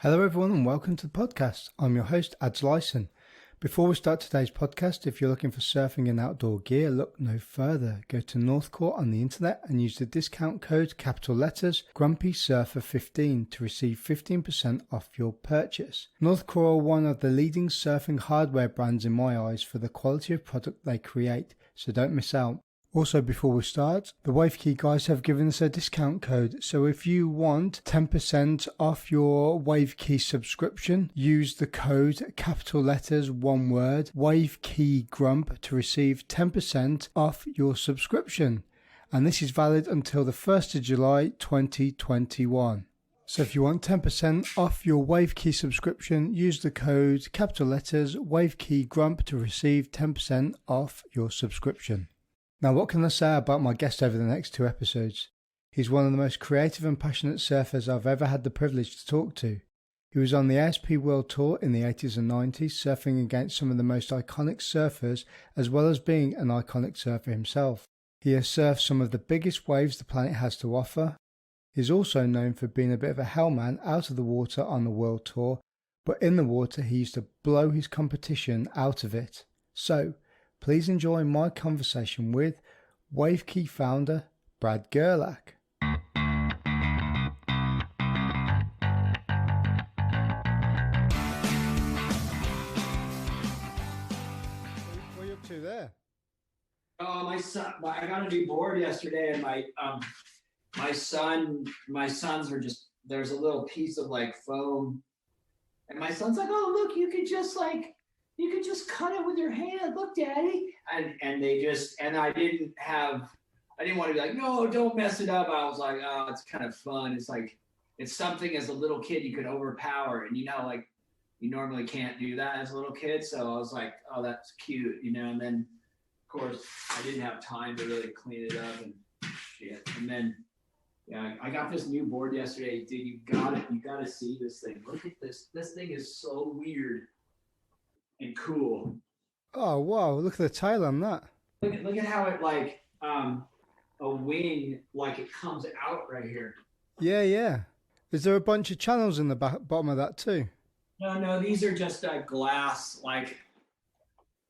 Hello everyone and welcome to the podcast. I'm your host Adz. Before we start today's podcast, if you're looking for surfing and outdoor gear, look no further. Go to Northcore on the internet and use the discount code capital letters GrumpySurfer15 to receive 15% off your purchase. Northcore are one of the leading surfing hardware brands in my eyes for the quality of product they create, so don't miss out. Also, before we start, the WaveKey guys have given us a discount code. So if you want 10% off your WaveKey subscription, use the code capital letters, one word, WaveKeyGrump to receive 10% off your subscription. And this is valid until the 1st of July 2021. So if you want 10% off your WaveKey subscription, use the code capital letters, WaveKeyGrump to receive 10% off your subscription. Now, what can I say about my guest over the next two episodes? He's one of the most creative and passionate surfers I've ever had the privilege to talk to. He was on the ASP World Tour in the 80s and 90s, surfing against some of the most iconic surfers, as well as being an iconic surfer himself. He has surfed some of the biggest waves the planet has to offer. He's also known for being a bit of a hellman out of the water on the World Tour, but in the water he used to blow his competition out of it. So, please enjoy my conversation with WaveKey founder Brad Gerlach. What are you up to there? Oh, my son! I got a new board yesterday, and my sons are just, there's a little piece of like foam, and my son's like, "Oh, look, you could just cut it with your hand. Look, Daddy." And they just, and I didn't want to be like, "No, don't mess it up." I was like, "Oh, it's kind of fun." It's like, it's something as a little kid you could overpower, and like you normally can't do that as a little kid. So I was like, "Oh, that's cute," and then of course I didn't have time to really clean it up and shit. And then yeah, I got this new board yesterday. Dude, you gotta see this thing. Look at this. This thing is so weird and cool. Oh wow, look at the tail on that. Look at how it like a wing, like it comes out right here. Yeah. Is there a bunch of channels in the bottom of that too? No, these are just glass, like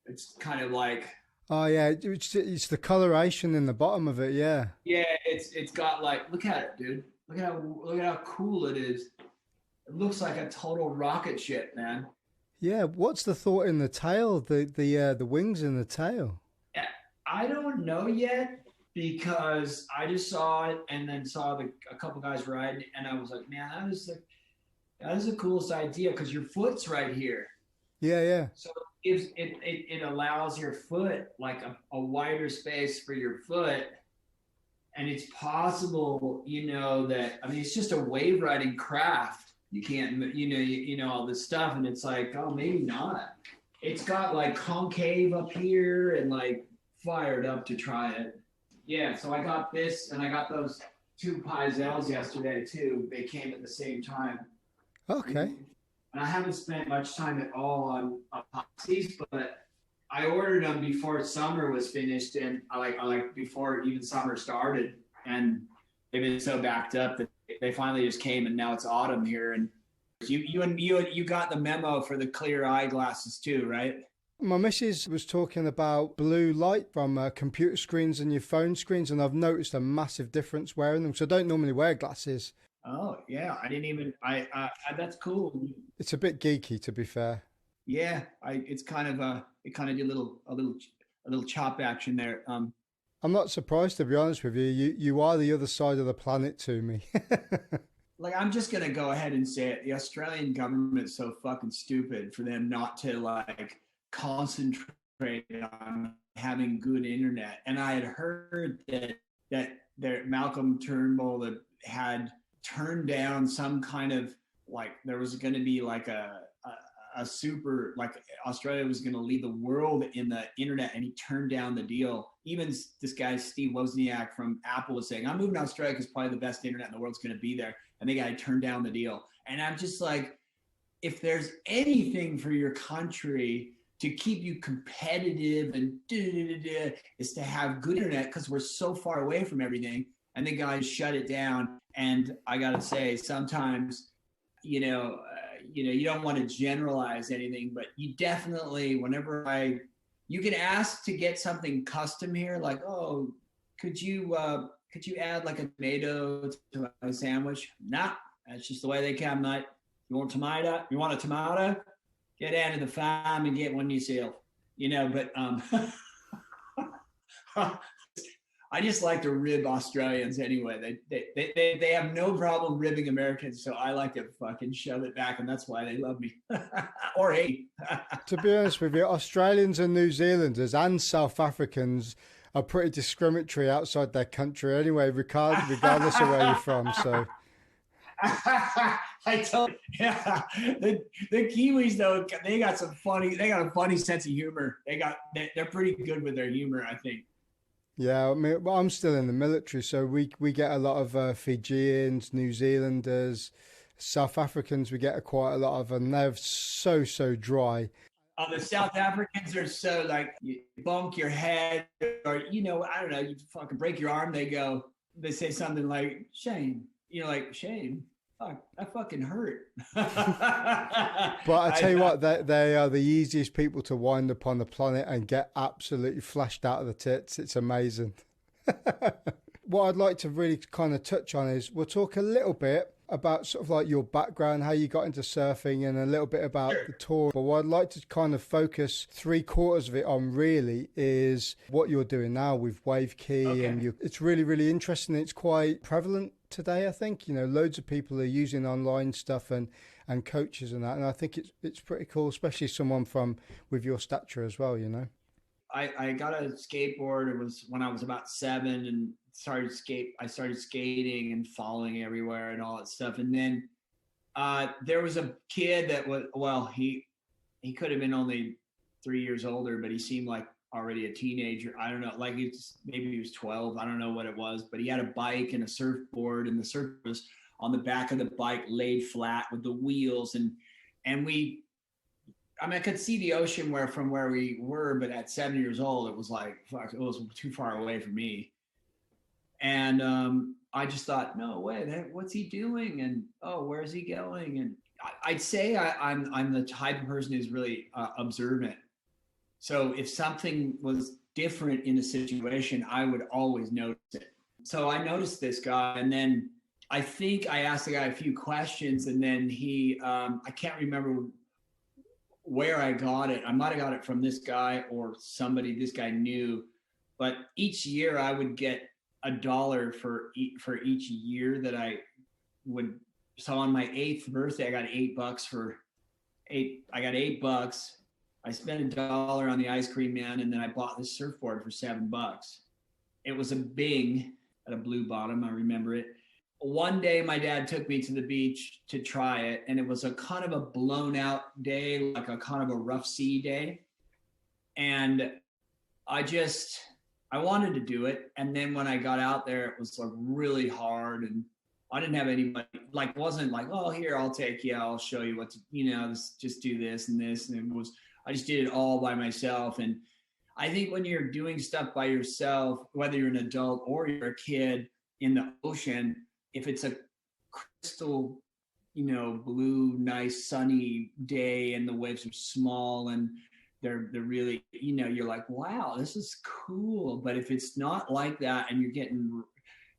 it's kind of like, oh yeah, it's the coloration in the bottom of it. Yeah it's got like, look at it, dude. Look at how cool it is. It looks like a total rocket ship, man. Yeah, what's the thought in the tail, the wings in the tail? I don't know yet, because I just saw it and then saw a couple guys riding, and I was like, man, that is the coolest idea, because your foot's right here. Yeah. So it allows your foot like a wider space for your foot, and it's possible, that, I mean, it's just a wave riding craft. You can't, all this stuff, and it's like, oh, maybe not. It's got like concave up here and like fired up to try it. Yeah, so I got this, and I got those two Pizels yesterday too. They came at the same time. Okay. And I haven't spent much time at all on epoxies, but I ordered them before summer was finished, and I like before even summer started, and they've been so backed up that they finally just came, and now it's autumn here. And you got the memo for the clear eyeglasses too, right? My missus was talking about blue light from computer screens and your phone screens, and I've noticed a massive difference wearing them. So I don't normally wear glasses. Oh yeah, I didn't even. That's cool. It's a bit geeky, to be fair. Yeah, it kind of did a little chop action there. I'm not surprised, to be honest with you. You are the other side of the planet to me. Like, I'm just going to go ahead and say it. The Australian government's so fucking stupid for them not to like concentrate on having good internet. And I had heard that Malcolm Turnbull had turned down some kind of, like, there was going to be like a super, like, Australia was going to lead the world in the internet, and he turned down the deal. Even this guy, Steve Wozniak from Apple, was saying, I'm moving to Australia because probably the best internet in the world's going to be there. And the guy turned down the deal. And I'm just like, if there's anything for your country to keep you competitive and is to have good internet, because we're so far away from everything. And the guy shut it down. And I got to say, sometimes, you don't want to generalize anything, but you definitely, you can ask to get something custom here, like, oh, could you add like a tomato to my sandwich? Nah, that's just the way they come, mate. You want tomato? You want a tomato? Get out of the farm and get one yourself. But I just like to rib Australians anyway. They have no problem ribbing Americans, so I like to fucking shove it back, and that's why they love me. Or hate. To be honest with you, Australians and New Zealanders and South Africans are pretty discriminatory outside their country anyway, regardless of where you're from. So I told you, yeah. The Kiwis though, they got a funny sense of humor. They're pretty good with their humor, I think. Yeah, I mean, well, I'm still in the military, so we get a lot of Fijians, New Zealanders, South Africans. We get quite a lot of, and they're so dry. The South Africans are so like, you bump your head, or I don't know, you fucking break your arm. They say something like shame, like shame. Fuck, that fucking hurt. But I tell you what, they are the easiest people to wind up on the planet and get absolutely flashed out of the tits. It's amazing. What I'd like to really kind of touch on is we'll talk a little bit about sort of like your background, how you got into surfing, and a little bit about the tour. But what I'd like to kind of focus 3/4 of it on really is what you're doing now with Wavekey. Okay. And it's really, really interesting. It's quite prevalent today, I think. Loads of people are using online stuff and coaches and that. And I think it's pretty cool, especially someone with your stature as well, I got a skateboard. It was when I was about 7 and I started skating and falling everywhere and all that stuff. And then there was a kid that he could have been only 3 years older, but he seemed like already a teenager. I don't know, like maybe he was 12. I don't know what it was, but he had a bike and a surfboard, and the surf was on the back of the bike laid flat with the wheels. And I could see the ocean from where we were, but at 7 years old, it was like, fuck, it was too far away for me. And I just thought, no way, what's he doing? And, oh, where's he going? And I'd say I'm the type of person who's really observant. So if something was different in a situation, I would always notice it. So I noticed this guy, and then I think I asked the guy a few questions, and then he, I can't remember where I got it. I might have got it from this guy or somebody this guy knew, but each year I would get $1 for each year that I would. So on my 8th birthday, I got $8 I got $8. I spent $1 on the ice cream man, and then I bought this surfboard for $7. It was a Bing at a blue bottom. I remember it. One day my dad took me to the beach to try it, and it was a kind of a blown out day, like a kind of a rough sea day. And I wanted to do it. And then when I got out there, it was like really hard, and I didn't have anybody, like, wasn't like, oh, here, I'll take you, I'll show you what to, just do this and this. And I just did it all by myself. And I think when you're doing stuff by yourself, whether you're an adult or you're a kid in the ocean, if it's a crystal, blue, nice, sunny day and the waves are small and they're really, you're like, wow, this is cool. But if it's not like that and you're getting,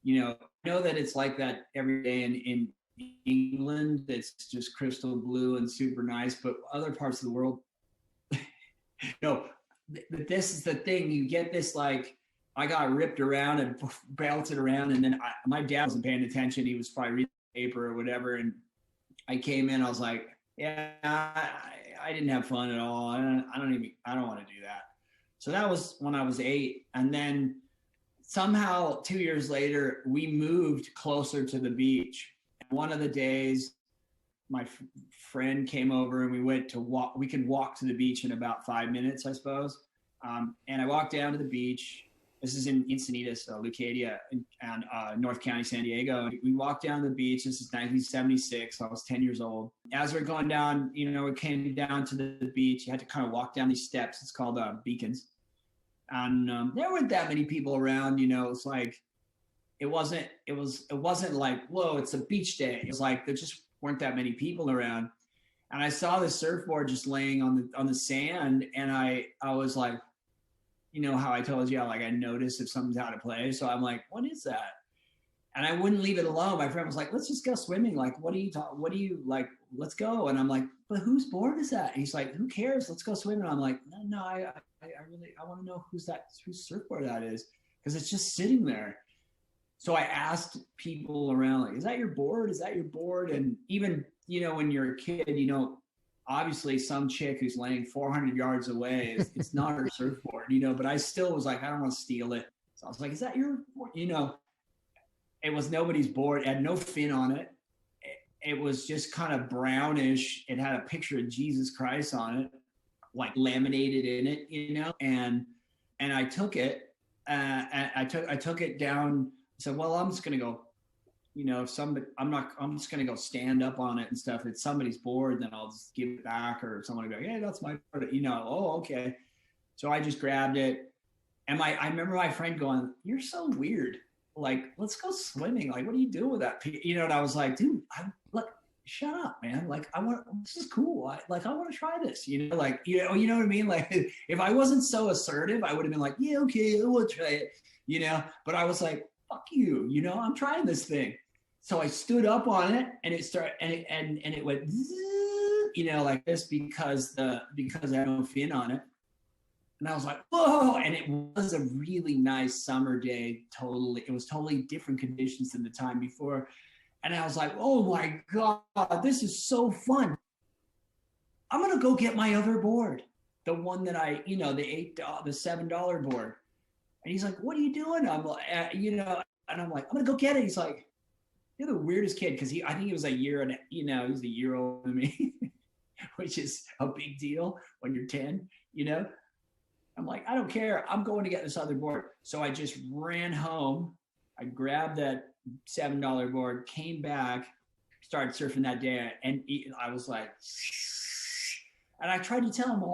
I know that it's like that every day in England, it's just crystal blue and super nice, but other parts of the world, no, this is the thing. You get this, like, I got ripped around and belted around, and then my dad wasn't paying attention. He was probably reading the paper or whatever, and I came in. I was like, yeah, I didn't have fun at all. I don't want to do that. So that was when I was 8, and then somehow 2 years later, we moved closer to the beach. And one of the days, my friend came over and we went to walk. We could walk to the beach in about 5 minutes, I suppose. And I walked down to the beach. This is in Encinitas, Leucadia, and North County, San Diego. We walked down to the beach. This is 1976. I was 10 years old. As we're going down, it came down to the beach. You had to kind of walk down these steps. It's called beacons. And there weren't that many people around. It's like, it wasn't like, whoa, it's a beach day. It was like, there just weren't that many people around. And I saw the surfboard just laying on the sand, and I was like, you know how I told you, like I noticed if something's out of place. So I'm like, what is that? And I wouldn't leave it alone. My friend was like, let's just go swimming. Like, what do you like? Let's go. And I'm like, but whose board is that? And he's like, who cares? Let's go swimming. I'm like, no, I want to know whose surfboard that is, because it's just sitting there. So I asked people around, like, is that your board? Is that your board? And even, you know, when you're a kid, you know, obviously some chick who's laying 400 yards away, it's not her surfboard, you know, but I still was like, I don't want to steal it. So I was like, is that your board? You know, it was nobody's board. It had no fin on it. It was just kind of brownish. It had a picture of Jesus Christ on it, like laminated in it, you know, and I took it, I took it down. I said, well, I'm just going to go, you know, if somebody, I'm just going to go stand up on it and stuff. If it's somebody's board, then I'll just give it back, or someone will be like, hey, that's my board, you know, oh, okay. So I just grabbed it. And I remember my friend going, you're so weird. Like, let's go swimming. Like, what are you doing with that? You know, and I was like, dude, look, shut up, man. Like, this is cool. I want to try this, you know, like, you know what I mean? Like, if I wasn't so assertive, I would have been like, yeah, okay, we'll try it, you know, but I was like, fuck you, you know, I'm trying this thing. So I stood up on it, and it started, and it went, you know, like this, because I had no fin on it. And I was like, whoa. And it was a really nice summer day. It was totally different conditions than the time before. And I was like, oh my God, this is so fun. I'm going to go get my other board. The one that the $7 board. And he's like, what are you doing? I'm like, you know, and I'm like, I'm going to go get it. He's like, you're the weirdest kid. Cause I think he was a year he's a year older than me, which is a big deal when you're 10, you know? I'm like, I don't care. I'm going to get this other board. So I just ran home. I grabbed that $7 board, came back, started surfing that day. And I was like, and I tried to tell him,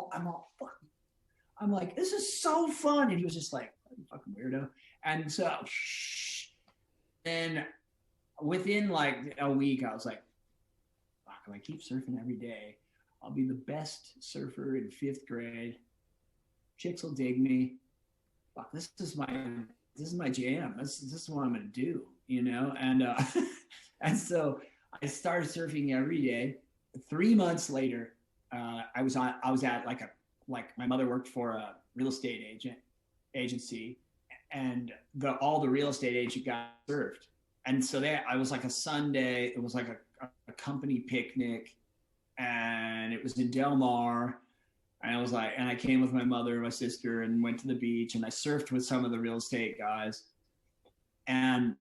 I'm like, this is so fun. And he was just like, you fucking weirdo. And so, and within like a week, I was like, fuck, if I keep surfing every day, I'll be the best surfer in 5th grade. Chicks will dig me. Fuck, this is my jam. This is what I'm gonna do, you know. And and so I started surfing every day. 3 months later, I was at like my mother worked for a real estate agency, and all the real estate agent guys surfed. And so I was like a Sunday. It was like a company picnic, and it was in Del Mar. And I was like, and I came with my mother and my sister and went to the beach, and I surfed with some of the real estate guys. And,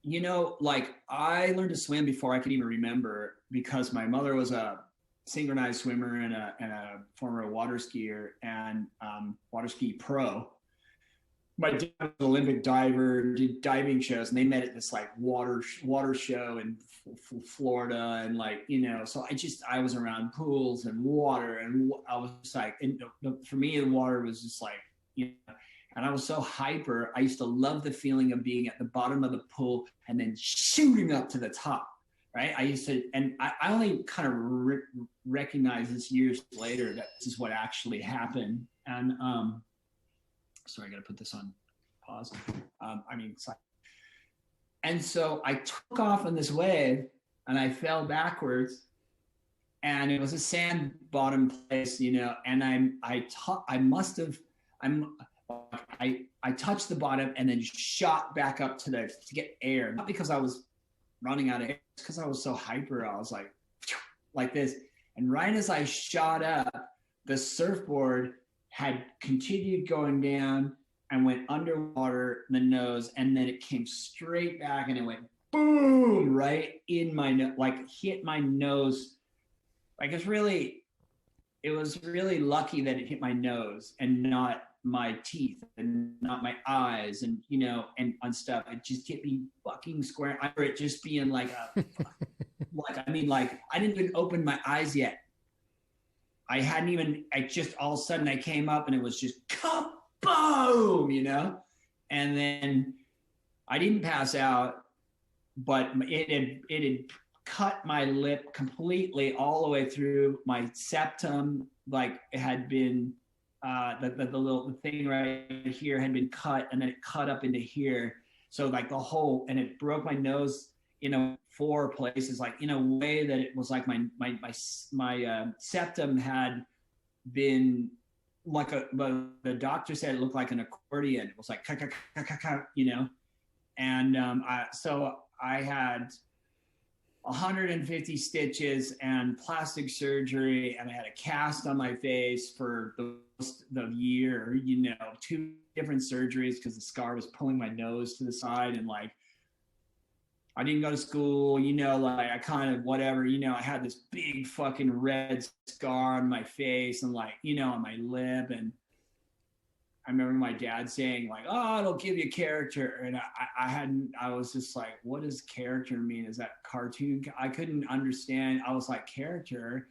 you know, like I learned to swim before I could even remember, because my mother was a synchronized swimmer and a former water skier and water ski pro. My dad was an Olympic diver, did diving shows, and they met at this like water show in Florida, and like, you know, so I was around pools and water, and I was like, and for me, the water was just like, you know, and I was so hyper. I used to love the feeling of being at the bottom of the pool and then shooting up to the top, right? I used to, and I only kind of recognize this years later that this is what actually happened. And sorry, I got to put this on pause. And so I took off on this wave, and I fell backwards, and it was a sand bottom place, you know, and I touched the bottom and then shot back up to get air, not because I was running out of air, it's because I was so hyper. I was like this. And right as I shot up, the surfboard had continued going down and went underwater in the nose, and then it came straight back and it went boom right in my nose, like hit my nose. Like it was really lucky that it hit my nose and not my teeth and not my eyes, and you know, and on stuff. It just hit me fucking square. I remember it just being like I didn't even open my eyes yet. I just all of a sudden I came up and it was just kaboom, you know? And then I didn't pass out, but it had cut my lip completely all the way through. My septum, like, it had been the thing right here had been cut, and then it cut up into here. So like the whole, and it broke my nose in 4 places, like in a way that it was like my septum had been like the doctor said it looked like an accordion. It was like, and so I had 150 stitches and plastic surgery, and I had a cast on my face for the year, 2 different surgeries because the scar was pulling my nose to the side, and like I didn't go to school, like I kind of whatever, I had this big fucking red scar on my face and like, on my lip. And I remember my dad saying like, oh, it'll give you character. And I was just like, what does character mean? Is that cartoon? I couldn't understand. I was like, character.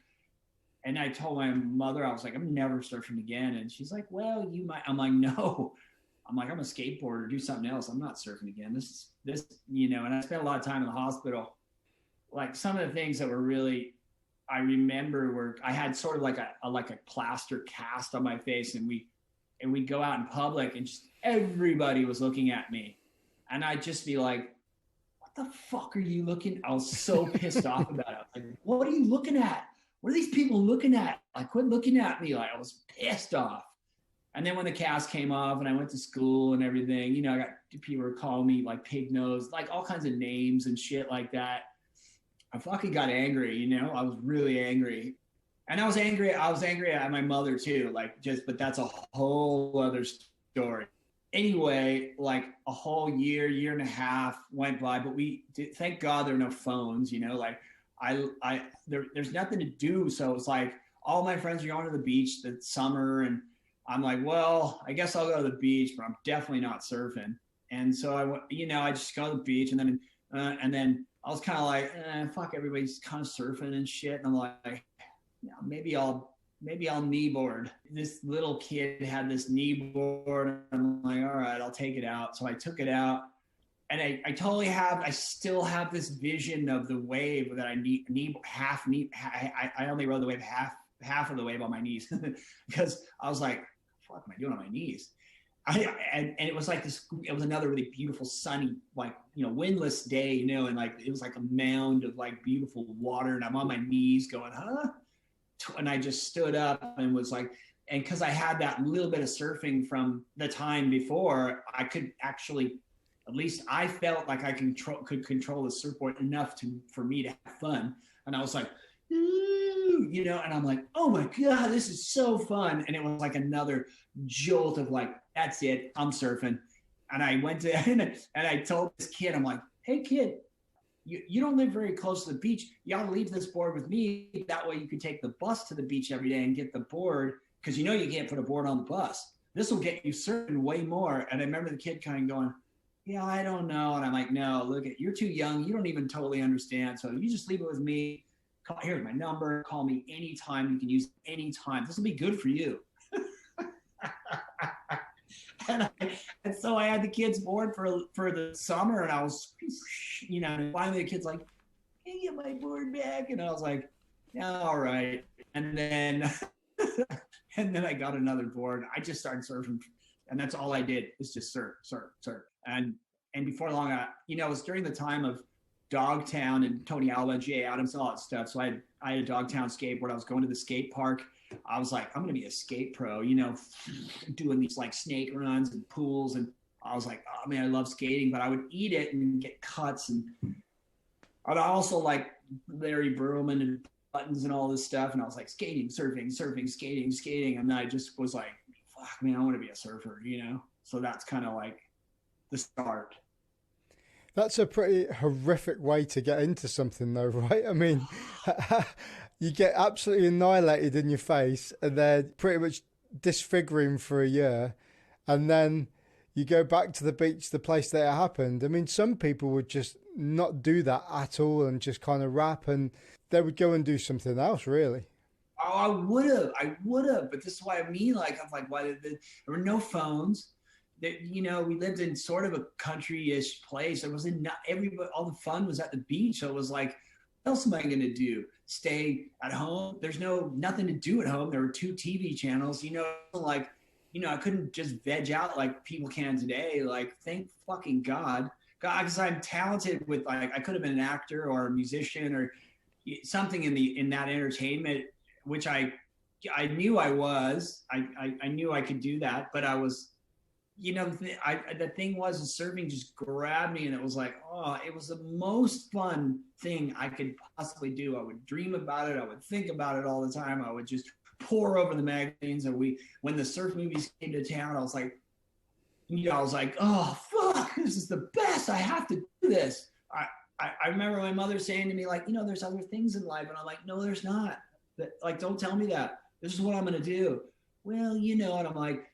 And I told my mother, I was like, I'm never surfing again. And she's like, well, you might. I'm like, no. I'm like, I'm a skateboarder, do something else. I'm not surfing again. This, and I spent a lot of time in the hospital. Like some of the things that were really, I remember were, I had sort of like a plaster cast on my face, and we'd go out in public and just everybody was looking at me. And I'd just be like, what the fuck are you looking? I was so pissed off about it. Like, what are you looking at? What are these people looking at? Like, quit looking at me. Like, I was pissed off. And then when the cast came off and I went to school and everything, I got people were calling me like pig nose, like all kinds of names and shit like that. I fucking got angry, I was really angry. And I was angry at my mother too, but that's a whole other story. Anyway, like a whole year and a half went by, but thank God there were no phones, like there's nothing to do. So it's like all my friends are going to the beach that summer, and I'm like, well, I guess I'll go to the beach, but I'm definitely not surfing. And so I just go to the beach, and then I was kind of like, fuck, everybody's kind of surfing and shit. And I'm like, maybe I'll knee board. This little kid had this knee board, and I'm like, all right, I'll take it out. So I took it out, and I still have this vision of the wave that I I only rode the wave half of the wave on my knees because I was like, what am I doing on my knees? And it was like this, it was another really beautiful sunny, like, windless day, and like, it was like a mound of like beautiful water, and I'm on my knees going, huh? And I just stood up and was like, and cause I had that little bit of surfing from the time before, I could actually, at least I felt like I could control the surfboard enough for me to have fun. And I was like, and I'm like, oh my God, this is so fun. And it was like another jolt of like, that's it, I'm surfing. And I went to, and I told this kid, I'm like, hey kid, you don't live very close to the beach. You ought to leave this board with me. That way you can take the bus to the beach every day and get the board, because you can't put a board on the bus. This will get you surfing way more. And I remember the kid kind of going, yeah, I don't know. And I'm like, no, look, you're too young. You don't even totally understand. So you just leave it with me. Here's my number. Call me anytime. You can use it anytime. This will be good for you. and so I had the kids board for the summer, and I was, finally the kid's like, can you get my board back? And I was like, yeah, all right. And then I got another board. I just started surfing, and that's all I did is just surf. And before long, it was during the time of Dogtown and Tony Alba, Jay Adams, all that stuff. So I had a Dogtown skateboard. I was going to the skate park. I was like, I'm going to be a skate pro, doing these like snake runs and pools. And I was like, oh man, I love skating, but I would eat it and get cuts. And I'd also like Larry Burlman and buttons and all this stuff. And I was like, skating, surfing, skating. And I just was like, fuck, man, I want to be a surfer, So that's kind of like the start. That's a pretty horrific way to get into something though, right? I mean, you get absolutely annihilated in your face, and then pretty much disfiguring for a year, and then you go back to the beach, the place that it happened. I mean, some people would just not do that at all and just kind of rap, and they would go and do something else, really. Oh, I would have, but this is what I mean. Like, I'm like, why there were no phones. That, we lived in sort of a country-ish place. It wasn't, not everybody, all the fun was at the beach. So it was like, else am I going to do? Stay at home? There's nothing to do at home. There were 2 TV channels, like, I couldn't just veg out like people can today. Like, thank fucking God, because I'm talented with, like, I could have been an actor or a musician or something in that entertainment, which I knew I was. I knew I could do that, but I was, the thing was, the surfing just grabbed me, and it was like, oh, it was the most fun thing I could possibly do. I would dream about it. I would think about it all the time. I would just pour over the magazines. And when the surf movies came to town, I was like, oh, fuck, this is the best. I have to do this. I remember my mother saying to me, like, there's other things in life. And I'm like, no, there's not. Like, don't tell me that. This is what I'm going to do. Well, and I'm like,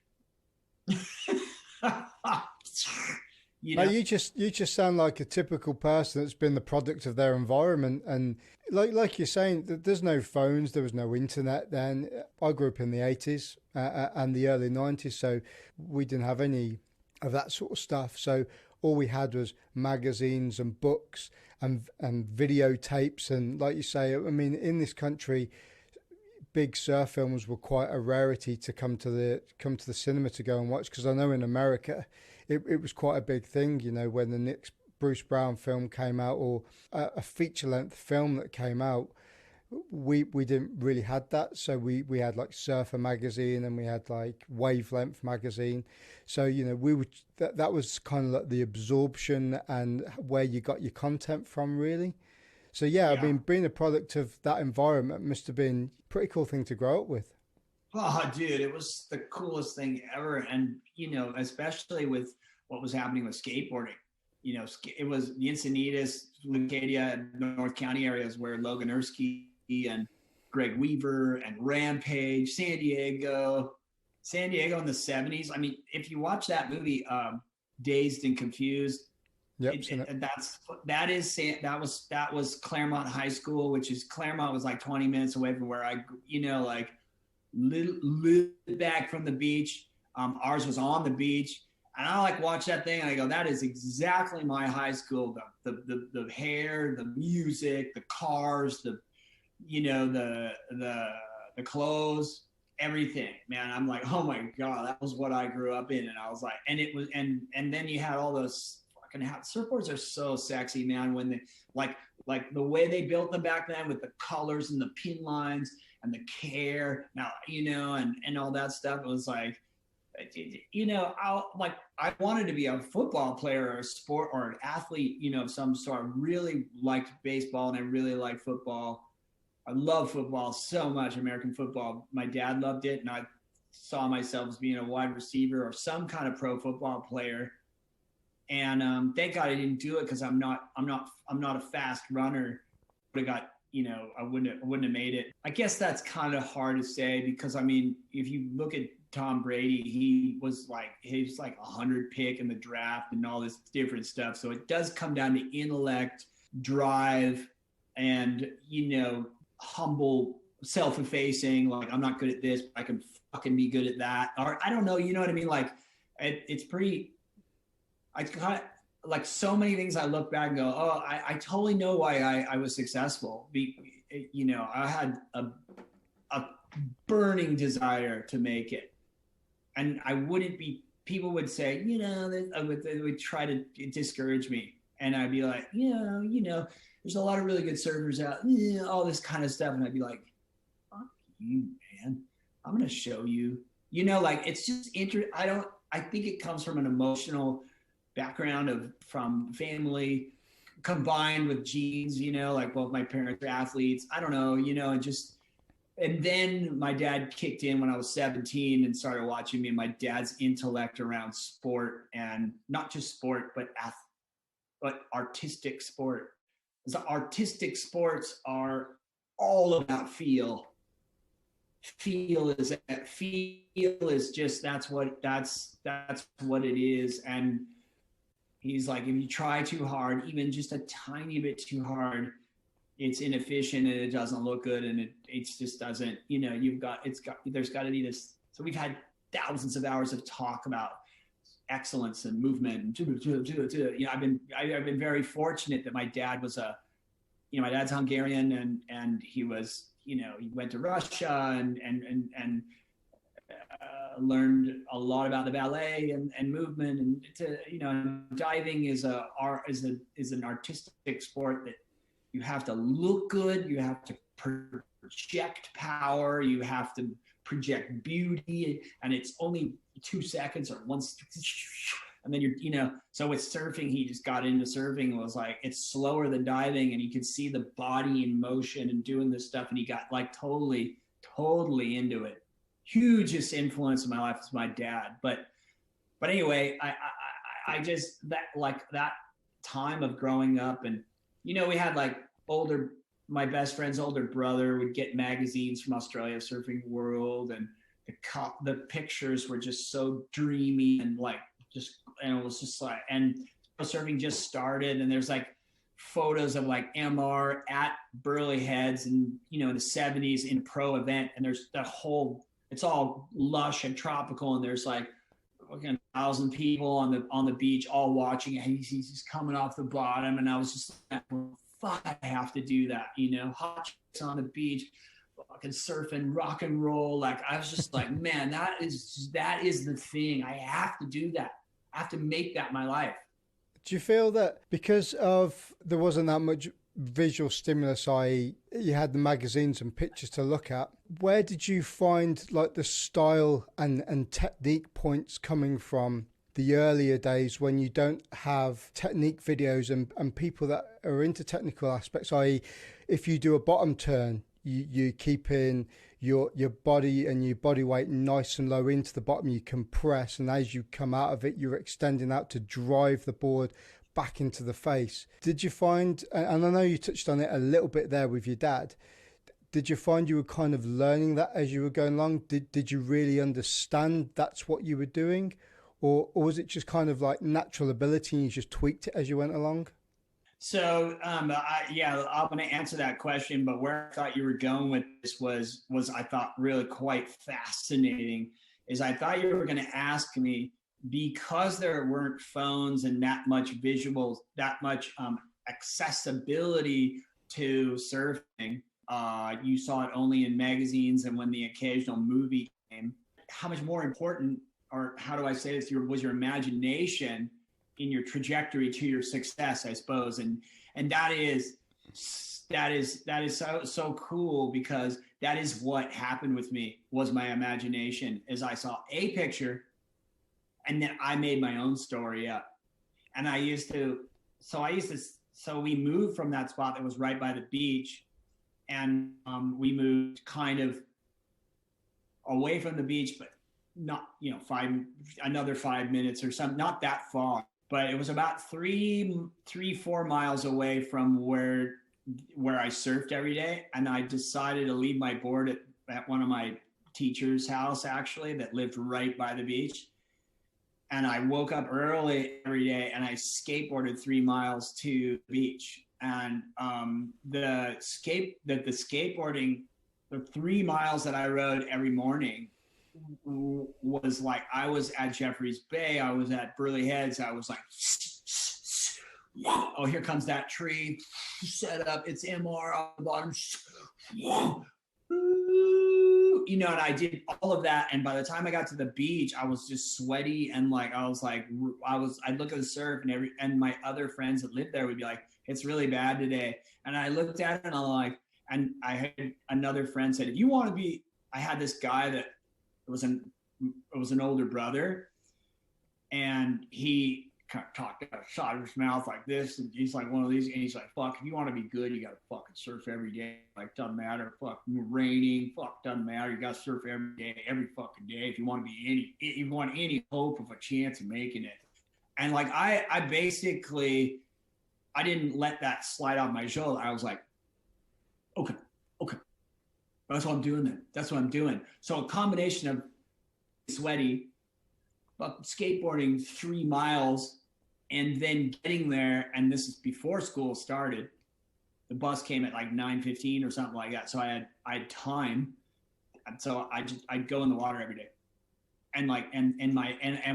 You just sound like a typical person that's been the product of their environment. And like you're saying, there's no phones, there was no internet then. I grew up in the 80s and the early 90s, so we didn't have any of that sort of stuff. So all we had was magazines and books and videotapes. And like you say, I mean, in this country, big surf films were quite a rarity to come to the cinema to go and watch, because I know in America it was quite a big thing, when the next Bruce Brown film came out, or a feature length film that came out. We didn't really had that, so we had like Surfer magazine, and we had like Wavelength magazine. So we would that was kind of like the absorption and where you got your content from, really. So yeah, I mean, being a product of that environment must have been a pretty cool thing to grow up with. Oh, dude, it was the coolest thing ever. And, especially with what was happening with skateboarding, it was the Encinitas, Leucadia, North County areas where Logan Ersky and Greg Weaver and Rampage, San Diego in the 70s. I mean, if you watch that movie, Dazed and Confused, yep, that was Claremont High School, which is Claremont was like 20 minutes away from where I, like little back from the beach. Ours was on the beach, and I like watch that thing and I go, that is exactly my high school. The hair, the music, the cars, the clothes, everything, man. I'm like, oh my God, that was what I grew up in. And I was like, and it was, and then you had all those surfboards are so sexy, man. When they like the way they built them back then with the colors and the pin lines and the care now, and all that stuff. It was like, I wanted to be a football player or a sport or an athlete, of some sort. I really liked baseball and I really liked football. I love football so much, American football. My dad loved it, and I saw myself as being a wide receiver or some kind of pro football player. And thank God I didn't do it, because I'm not a fast runner. Would have got, I wouldn't have made it. I guess that's kind of hard to say, because I mean, if you look at Tom Brady, he was like 100 pick in the draft and all this different stuff. So it does come down to intellect, drive, and humble, self-effacing. Like, I'm not good at this, but I can fucking be good at that. Or I don't know, you know what I mean? Like, it's pretty. I kind of, like, so many things I look back and go, oh, I totally know why I was successful. I had a burning desire to make it. And I wouldn't be, people would say, they would try to discourage me. And I'd be like, there's a lot of really good surfers out, all this kind of stuff. And I'd be like, fuck you, man. I'm going to show you, like, it's just I think it comes from an emotional background from family combined with genes, like both my parents are athletes. I don't know, and then my dad kicked in when I was 17 and started watching me, and my dad's intellect around sport, and not just sport, but artistic sport. The artistic sports are all about feel. Feel is just, that's what it is. And he's like, if you try too hard, even just a tiny bit too hard, it's inefficient and it doesn't look good, and it just doesn't, there's got to be this. So we've had thousands of hours of talk about excellence and movement. I've been very fortunate that my dad was my dad's Hungarian, and he was, he went to Russia and learned a lot about the ballet and movement, and diving is an artistic sport that you have to look good, you have to project power, you have to project beauty, and it's only 2 seconds or once, and then so with surfing, he just got into surfing and was like, it's slower than diving, and you can see the body in motion and doing this stuff, and he got like totally into it. Hugest influence in my life is my dad. But anyway, I just, that time of growing up, and we had like my best friend's older brother would get magazines from Australia, Surfing World, and the pictures were just so dreamy and and it was just like, and surfing just started, and there's like photos of like MR at Burley Heads and in the 70s in pro event, and there's that whole, it's all lush and tropical, and there's like 1,000 people on the beach all watching, and he's just coming off the bottom, and I was just like, fuck, I have to do that, hot chicks on the beach, fucking surfing, rock and roll. Like, I was just like, man, that is the thing. I have to do that. I have to make that my life. Do you feel that because there wasn't that much visual stimulus, i.e. you had the magazines and pictures to look at, where did you find like the style and technique points coming from the earlier days when you don't have technique videos and people that are into technical aspects, i.e. if you do a bottom turn, you keep in your body and your body weight nice and low into the bottom, you compress, and as you come out of it, you're extending out to drive the board back into the face. Did you find, and I know you touched on it a little bit there with your dad, did you find you were kind of learning that as you were going along? Did you really understand that's what you were doing? Or was it just kind of like natural ability and you just tweaked it as you went along? So, I'm going to answer that question, but where I thought you were going with this was I thought really quite fascinating, is I thought you were going to ask me, because there weren't phones and that much visuals, that much accessibility to surfing, you saw it only in magazines and when the occasional movie came, how much more important, or how do I say this, was your imagination in your trajectory to your success, I suppose. And that is so cool, because that is what happened with me, was my imagination, as I saw a picture and then I made my own story up. And so we moved from that spot that was right by the beach, and we moved kind of away from the beach, but not, another 5 minutes or something, not that far, but it was about 3-4 miles away from where I surfed every day. And I decided to leave my board at one of my teacher's house, actually, that lived right by the beach. And I woke up early every day and I skateboarded 3 miles to the beach. And the skateboarding, the 3 miles that I rode every morning was like, I was at Jeffreys Bay, I was at Burley Heads, I was like, oh, here comes that tree, set up, it's MR on the bottom, and I did all of that. And by the time I got to the beach, I was just sweaty, and I'd look at the surf, and my other friends that lived there would be like, it's really bad today. And I looked at it and I'm like, and I had another friend said, if you want to be, I had this guy that it was an older brother, and he kind of talked out of the side of his mouth like this, and he's like one of these, and he's like, fuck, if you want to be good, you gotta fucking surf every day. Like, doesn't matter, fuck, raining, fuck, doesn't matter, you gotta surf every day, every fucking day, if you want any hope of a chance of making it. And like, I basically, I didn't let that slide off my shoulder. I was like, okay, that's what I'm doing then. That's what I'm doing. So a combination of sweaty, but skateboarding 3 miles, and then getting there, and this is before school started. The bus came at like 9:15 or something like that. So I had time. And so I'd go in the water every day. And like, and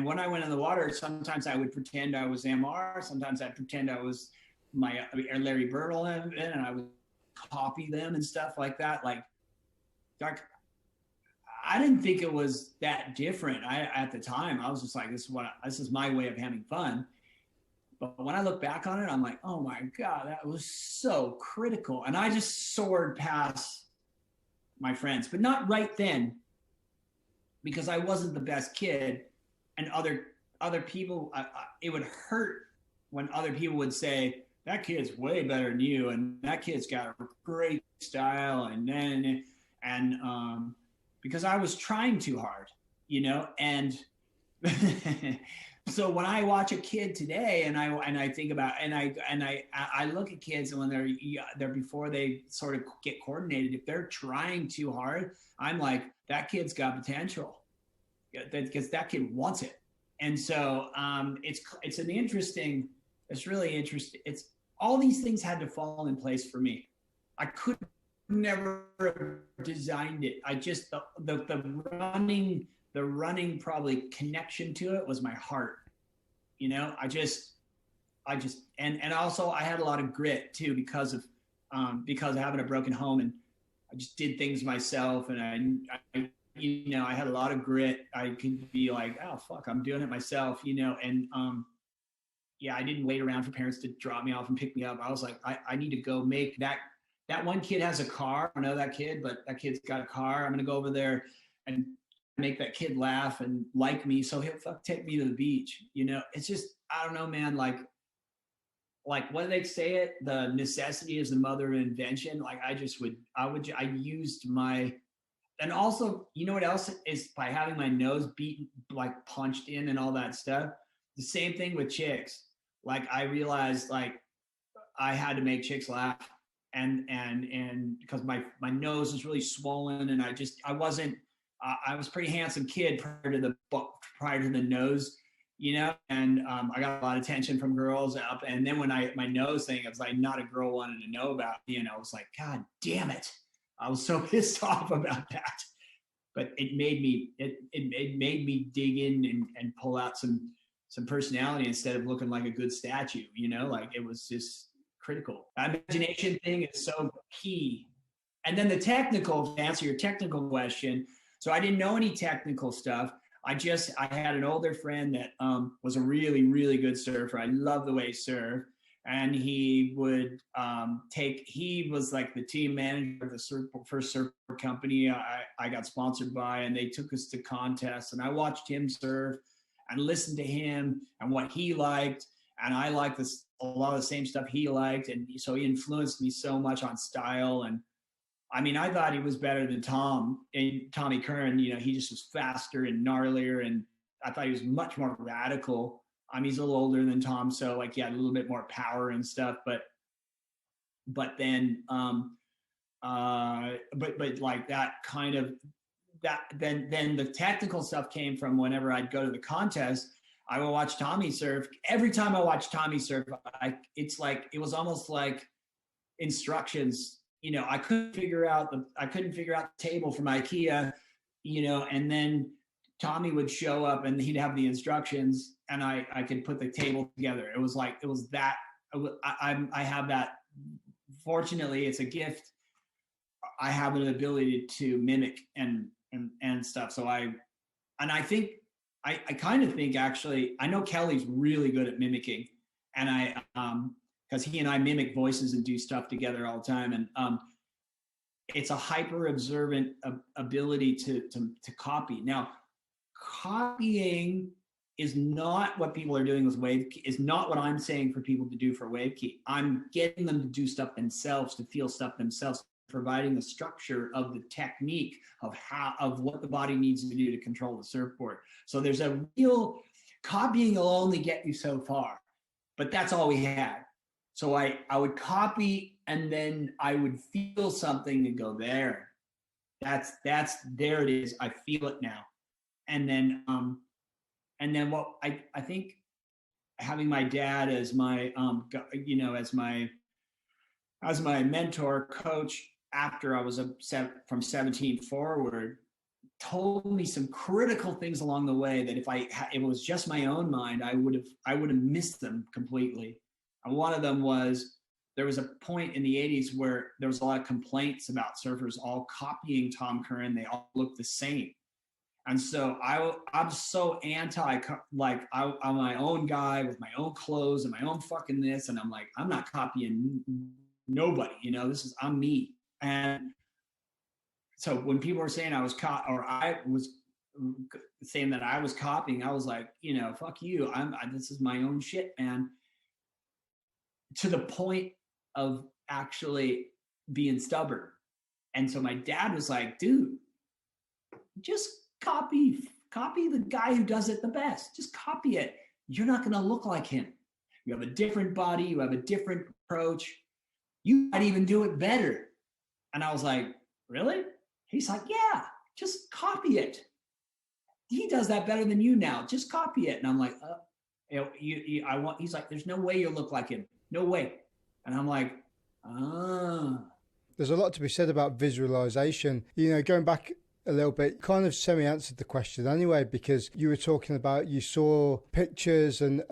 when I went in the water, sometimes I would pretend I was MR. Sometimes I'd pretend I was Larry Bird and I would copy them and stuff like that. Like I didn't think it was that different. At the time I was just like, this is my way of having fun. But when I look back on it, I'm like, oh my God, that was so critical. And I just soared past my friends, but not right then, because I wasn't the best kid. And other people, it would hurt when other people would say, that kid's way better than you, and that kid's got a great style. And because I was trying too hard, and so when I watch a kid today and I think about, and I look at kids, and when they're before they sort of get coordinated, if they're trying too hard, I'm like, that kid's got potential, because that kid wants it. And so it's really interesting. It's all these things had to fall in place for me. I could never have designed it. I just the running probably connection to it was my heart. I just and also I had a lot of grit too, because of having a broken home, and I just did things myself, and I had a lot of grit. I could be like, oh fuck, I'm doing it myself, and yeah, I didn't wait around for parents to drop me off and pick me up. I was like, I need to go make that one kid has a car. I know that kid, but that kid's got a car. I'm going to go over there and make that kid laugh and like me, so he'll take me to the beach. It's just, I don't know, man. Like what do they say it? The necessity is the mother of invention. Like I used my, and also, you know what else is, by having my nose beaten, like punched in and all that stuff. The same thing with chicks. Like I realized, like I had to make chicks laugh, and because my nose was really swollen, and I wasn't. I was a pretty handsome kid prior to the nose, and I got a lot of attention from girls up. And then when my nose thing, it was like not a girl wanted to know about. I was like, God damn it! I was so pissed off about that. But it made me dig in and pull out some personality instead of looking like a good statue. Like it was just critical. The imagination thing is so key. And then the technical, to answer your technical question. So I didn't know any technical stuff. I had an older friend that was a really, really good surfer. I love the way he surfed. And he would he was like the team manager of the first surf company I got sponsored by, and they took us to contests, and I watched him surf and listened to him and what he liked. And I liked a lot of the same stuff he liked. And so he influenced me so much on style. And I mean, I thought he was better than Tommy Curran. He just was faster and gnarlier. And I thought he was much more radical. He's a little older than Tom, so like he had a little bit more power and stuff. But then, but like that kind of that. Then the technical stuff came from whenever I'd go to the contest. I would watch Tommy surf. Every time I watched Tommy surf, it was almost like instructions. I couldn't figure out the table from IKEA, and then Tommy would show up and he'd have the instructions, and I could put the table together. It was that. I have that. Fortunately, it's a gift. I have an ability to mimic and stuff. So I kind of think, actually, I know Kelly's really good at mimicking, and because he and I mimic voices and do stuff together all the time. And it's a hyper observant ability to copy. Now, copying is not what people are doing with Wavekey, is not what I'm saying for people to do for Wavekey. I'm getting them to do stuff themselves, to feel stuff themselves, providing the structure of the technique of what the body needs to do to control the surfboard. So there's a real, copying will only get you so far, but that's all we had. So I would copy, and then I would feel something and go, there, that's there it is. I feel it now. And then what I think, having my dad as my as my mentor, coach, after I was from 17 forward, told me some critical things along the way that if it was just my own mind, I would have missed them completely. And one of them was, there was a point in the 80s where there was a lot of complaints about surfers all copying Tom Curren. They all look the same. And so I'm so anti, like I'm my own guy with my own clothes and my own fucking this. And I'm like, I'm not copying nobody, you know, I'm me. And so when people were saying I was saying that I was copying, I was like, you know, fuck you. This is my own shit, man. To the point of actually being stubborn. And so my dad was like, dude, just copy the guy who does it the best. Just copy it. You're not going to look like him. You have a different body. You have a different approach. You might even do it better. And I was like, really? He's like, yeah, just copy it. He does that better than you now. Just copy it. And I'm like, he's like, there's no way you'll look like him. No way. And I'm like, There's a lot to be said about visualization. You know, going back a little bit, kind of semi-answered the question anyway, because you were talking about, you saw pictures and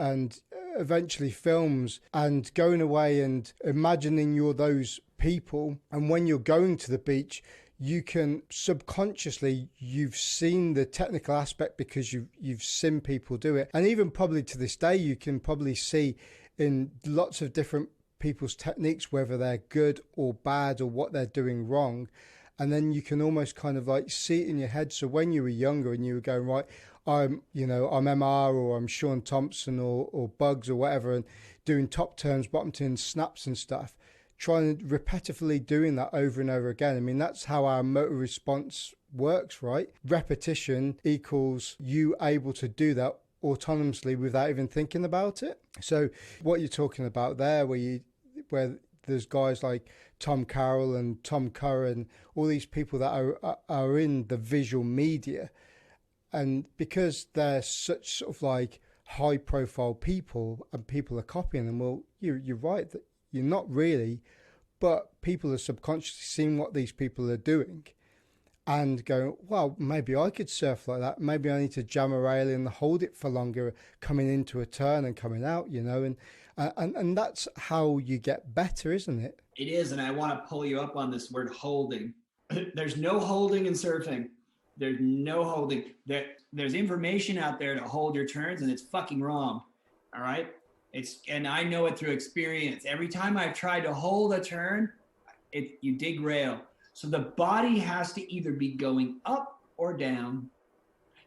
eventually films, and going away and imagining you're those people. And when you're going to the beach, you can subconsciously, you've seen the technical aspect because you've seen people do it. And even probably to this day, you can probably see in lots of different people's techniques, whether they're good or bad or what they're doing wrong. And then you can almost kind of like see it in your head. So when you were younger and you were going, right, I'm MR or I'm Sean Thompson or Bugs or whatever, and doing top turns, bottom turns, snaps and stuff, trying to repetitively doing that over and over again. I mean, that's how our motor response works, right? Repetition equals you able to do that autonomously without even thinking about it. So what you're talking about there, where there's guys like Tom Carroll and Tom Curren, all these people that are in the visual media, and because they're such sort of like high profile people and people are copying them, well, you're right that you're not really, but people are subconsciously seeing what these people are doing and going, well, maybe I could surf like that. Maybe I need to jam a rail and hold it for longer, coming into a turn and coming out, you know, and that's how you get better, isn't it? It is, and I want to pull you up on this word holding. There's no holding in surfing. There's no holding. There's information out there to hold your turns, and it's fucking wrong. All right? And I know it through experience. Every time I've tried to hold a turn, you dig rail. So the body has to either be going up or down,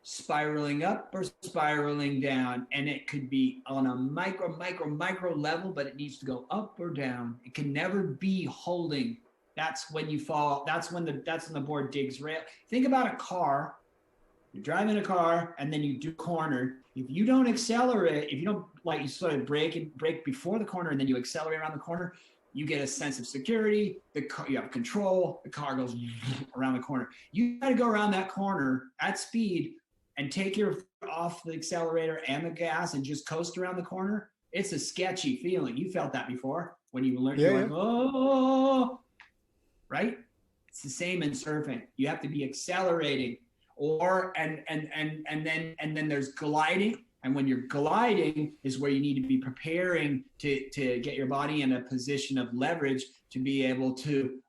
spiraling up or spiraling down. And it could be on a micro level, but it needs to go up or down. It can never be holding. That's when you fall. That's when the board digs rail. Think about a car. You're driving a car and then you do corner. If you don't accelerate, if you don't, like, you sort of brake before the corner and then you accelerate around the corner, you get a sense of security. You have control. The car goes around the corner. You got to go around that corner at speed and take your foot off the accelerator and the gas and just coast around the corner. It's a sketchy feeling. You felt that before when you learned. Yeah, you're like, oh, right? It's the same in surfing. You have to be accelerating, and then there's gliding. And when you're gliding is where you need to be preparing to get your body in a position of leverage to be able to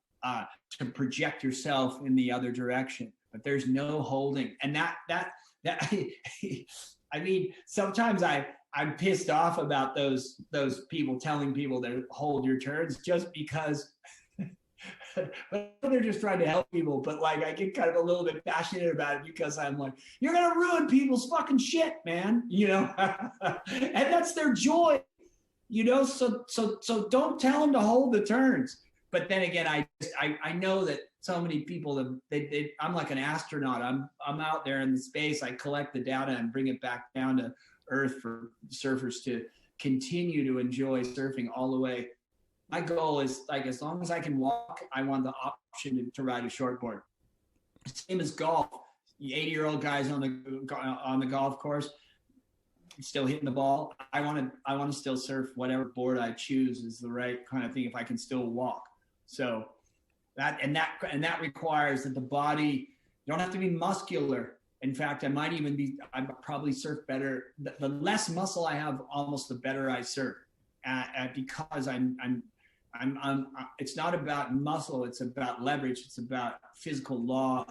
project yourself in the other direction. But there's no holding. And that I mean, sometimes I'm pissed off about those people telling people to hold your turns just because but they're just trying to help people. But like, I get kind of a little bit passionate about it because I'm like, you're gonna ruin people's fucking shit, man. You know, and that's their joy. You know, so don't tell them to hold the turns. But then again, I know that so many people I'm like an astronaut. I'm out there in the space. I collect the data and bring it back down to earth for surfers to continue to enjoy surfing all the way. My goal is, like, as long as I can walk, I want the option to ride a shortboard. Same as golf. 80-year-old guys on the golf course still hitting the ball. I want to still surf whatever board I choose is the right kind of thing if I can still walk. So that requires that the body, you don't have to be muscular. In fact, I probably surf better. The less muscle I have, almost the better I surf. because it's not about muscle, it's about leverage, it's about physical law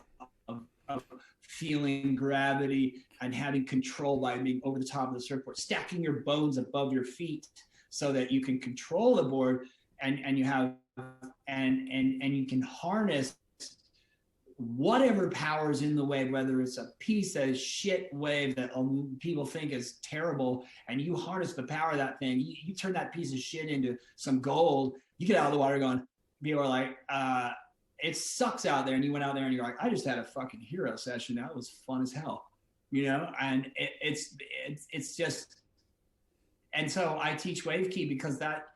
of feeling gravity and having control by being over the top of the surfboard, stacking your bones above your feet so that you can control the board and you have and you can harness whatever power's in the wave, whether it's a piece of shit wave that people think is terrible, and you harness the power of that thing, you turn that piece of shit into some gold, you get out of the water going, people are like, it sucks out there, and you went out there and you're like, I just had a fucking hero session, that was fun as hell, you know? And it's just, and so I teach wave key because that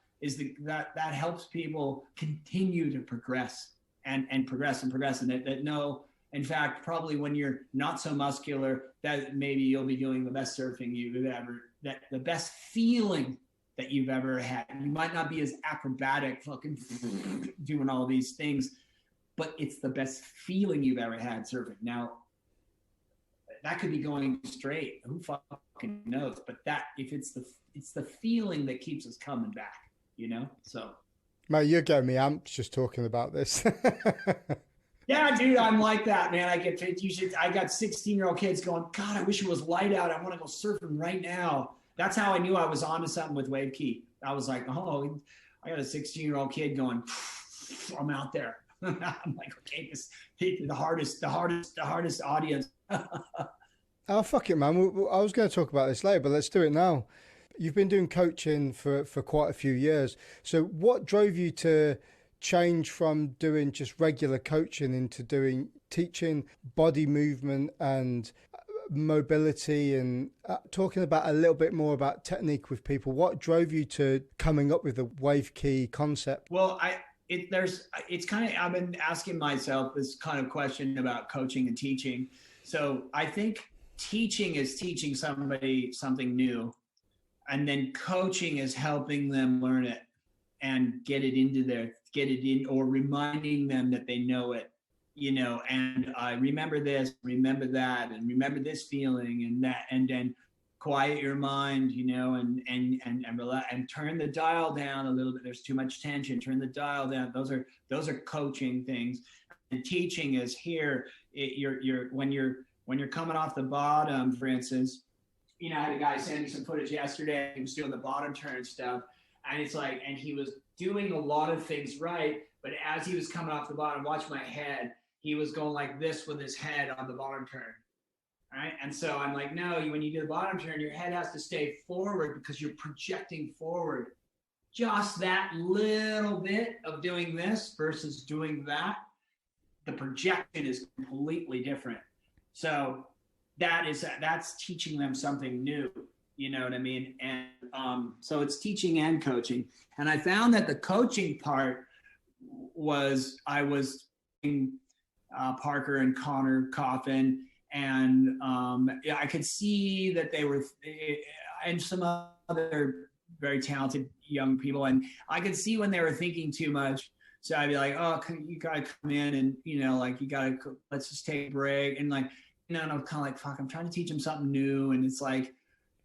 helps people continue to progress and progress, and that know, in fact, probably when you're not so muscular, that maybe you'll be doing the best surfing you've ever, that the best feeling that you've ever had. You might not be as acrobatic, fucking doing all these things, but it's the best feeling you've ever had surfing. Now, that could be going straight, who fucking knows? But that, if it's the feeling that keeps us coming back, you know? So. Mate, you're getting me amped just talking about this. Yeah, dude, I'm like that, man. I got 16-year-old kids going, God, I wish it was light out. I want to go surfing right now. That's how I knew I was onto something with wave key. I was like, oh, I got a 16-year-old kid going, I'm out there. I'm like, okay, this the hardest audience. Oh, fuck it, man. I was going to talk about this later, but let's do it now. You've been doing coaching for quite a few years. So what drove you to change from doing just regular coaching into doing teaching body movement and mobility and talking about a little bit more about technique with people? What drove you to coming up with the wave key concept? Well, it's kind of, I've been asking myself this kind of question about coaching and teaching. So I think teaching is teaching somebody something new. And then coaching is helping them learn it and get it in, or reminding them that they know it, you know, and I remember this, remember that, and remember this feeling and that, and then quiet your mind, you know, and relax, and turn the dial down a little bit. There's too much tension, turn the dial down. Those are coaching things. And teaching is here. When you're coming off the bottom, for instance, you know, I had a guy send me some footage yesterday. He was doing the bottom turn stuff. And it's like, and he was doing a lot of things right. But as he was coming off the bottom, watch my head, he was going like this with his head on the bottom turn. Right. And so I'm like, no, when you do the bottom turn, your head has to stay forward because you're projecting forward. Just that little bit of doing this versus doing that, the projection is completely different. So that's teaching them something new, you know what I mean? And so it's teaching and coaching. And I found that the coaching part was, I was Parker and Connor Coffin, and I could see that they were, and some other very talented young people, and I could see when they were thinking too much. So I'd be like, oh, you gotta come in and, you know, like, let's just take a break. And like, you know, and I'm kind of like, fuck, I'm trying to teach them something new. And it's like,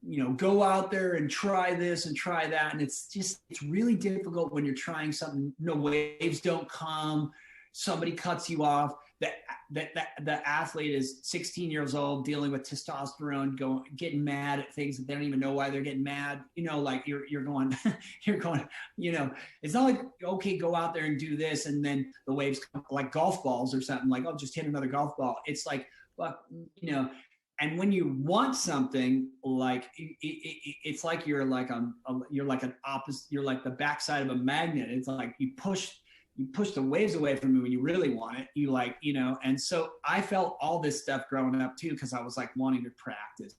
you know, go out there and try this and try that. And it's really difficult when you're trying something. No, waves don't come. Somebody cuts you off. The athlete is 16 years old, dealing with testosterone, getting mad at things that they don't even know why they're getting mad. You know, like you're going, you know, it's not like, okay, go out there and do this. And then the waves come like golf balls or something, like, oh, just hit another golf ball. It's like, but, you know, and when you want something, like it's like you're like you're like the backside of a magnet. It's like you push the waves away from you when you really want it. You like, you know, and so I felt all this stuff growing up too, because I was like wanting to practice.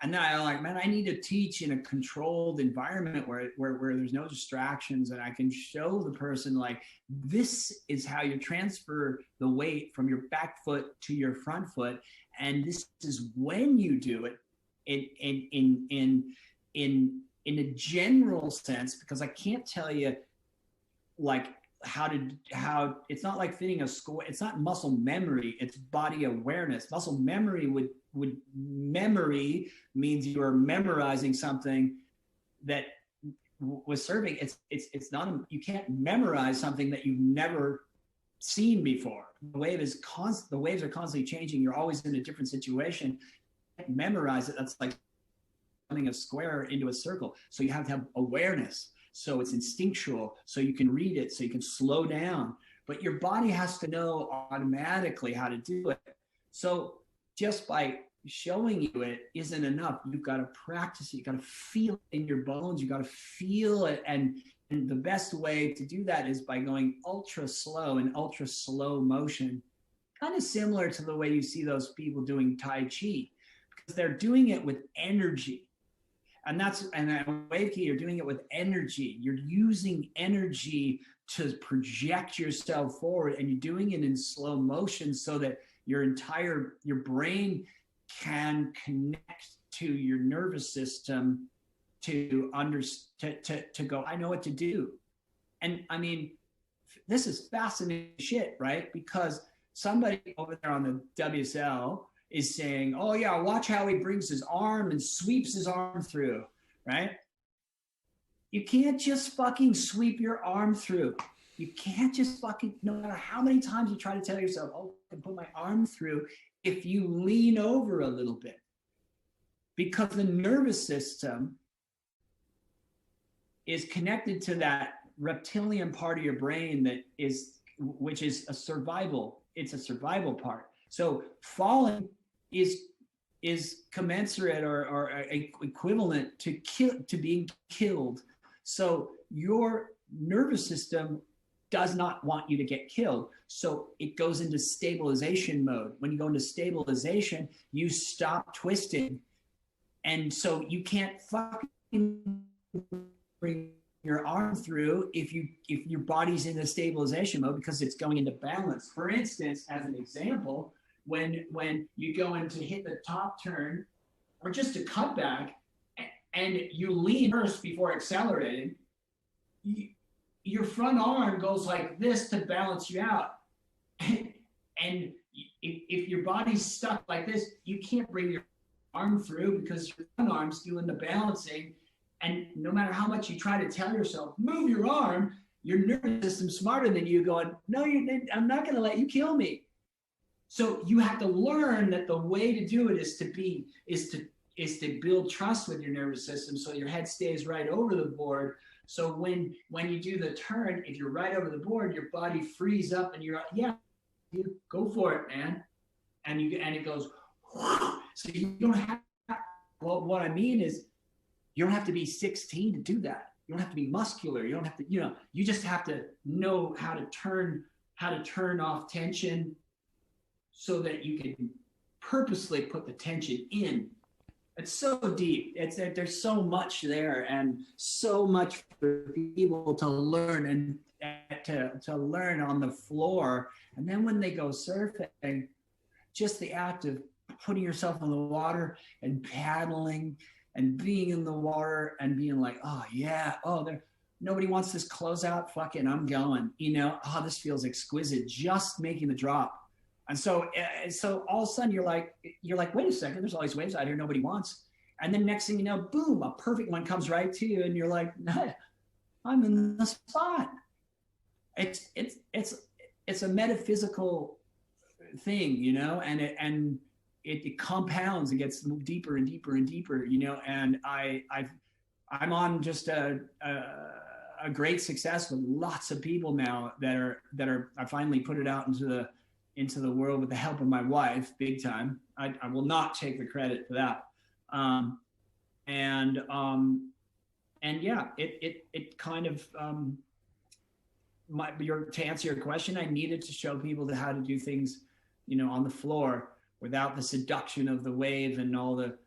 And then I like, man, I need to teach in a controlled environment where there's no distractions, and I can show the person like, this is how you transfer the weight from your back foot to your front foot, and this is when you do it in a general sense, because I can't tell you like how it's not like fitting a score. It's not muscle memory, it's body awareness. Muscle memory memory means you are memorizing something that with surfing, it's not, you can't memorize something that you've never seen before. The waves are constantly changing. You're always in a different situation. You can't memorize it. That's like turning a square into a circle. So you have to have awareness. So it's instinctual. So you can read it. So you can slow down. But your body has to know automatically how to do it. So just by showing you it isn't enough. You've got to practice it. You've got to feel it in your bones. You've got to feel it. And the best way to do that is by going ultra slow and ultra slow motion, kind of similar to the way you see those people doing Tai Chi, because they're doing it with energy. And wave key, you're doing it with energy. You're using energy to project yourself forward, and you're doing it in slow motion so that your brain can connect to your nervous system to go, I know what to do. And I mean, this is fascinating shit, right? Because somebody over there on the WSL is saying, oh yeah, watch how he brings his arm and sweeps his arm through, right? You can't just fucking sweep your arm through. You can't just fucking, no matter how many times you try to tell yourself, oh, I can put my arm through, if you lean over a little bit. Because the nervous system is connected to that reptilian part of your brain which is a survival. It's a survival part. So falling is commensurate or equivalent to being killed. So your nervous system does not want you to get killed. So it goes into stabilization mode. When you go into stabilization, you stop twisting. And so you can't fucking bring your arm through if your body's in a stabilization mode, because it's going into balance. For instance, as an example, when you go in to hit the top turn or just a cutback and you lean first before accelerating, your front arm goes like this to balance you out. And if your body's stuck like this, you can't bring your arm through because your front arm's doing the balancing. And no matter how much you try to tell yourself, move your arm, your nervous system's smarter than you, going, no, I'm not going to let you kill me. So you have to learn that the way to do it is to build trust with your nervous system, so your head stays right over the board. So when you do the turn, if you're right over the board, your body frees up and you're, yeah, you go for it, man. And it goes, so you don't have, well, what I mean is, you don't have to be 16 to do that. You don't have to be muscular. You don't have to, you just have to know how to turn off tension so that you can purposely put the tension in. It's so deep. There's so much there, and so much for people to learn and to learn on the floor. And then when they go surfing, just the act of putting yourself in the water and paddling and being in the water and being like, oh yeah, nobody wants this closeout, fucking I'm going, this feels exquisite, just making the drop. And so all of a sudden you're like, wait a second, there's all these waves out here nobody wants. And then next thing you know, boom, a perfect one comes right to you and you're like, nah, I'm in the spot. It's a metaphysical thing, and it compounds, it gets deeper and deeper and deeper, and I'm on just a great success with lots of people now that are I finally put it out into the world with the help of my wife, big time. I will not take the credit for that. And yeah, it kind of to answer your question, I needed to show people how to do things, on the floor without the seduction of the wave and all the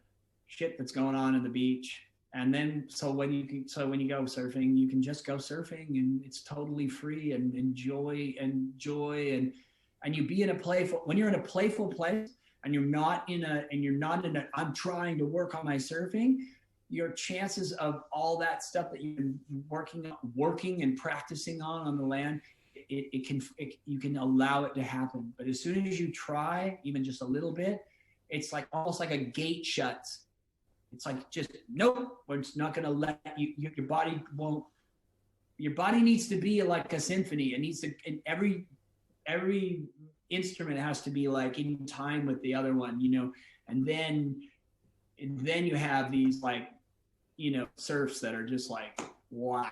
shit that's going on in the beach. And then, so when you go surfing, you can just go surfing and it's totally free and enjoy and you be in a when you're in a playful place and you're not in a, I'm trying to work on my surfing, your chances of all that stuff that you've been working and practicing on the land, you can allow it to happen. But as soon as you try, even just a little bit, it's like almost like a gate shuts. It's like, just, nope, we're just not going to let you, your body won't, your body needs to be like a symphony. It needs to, every instrument has to be like in time with the other one, you know, and then you have these like, you know, surfs that are just like, wow,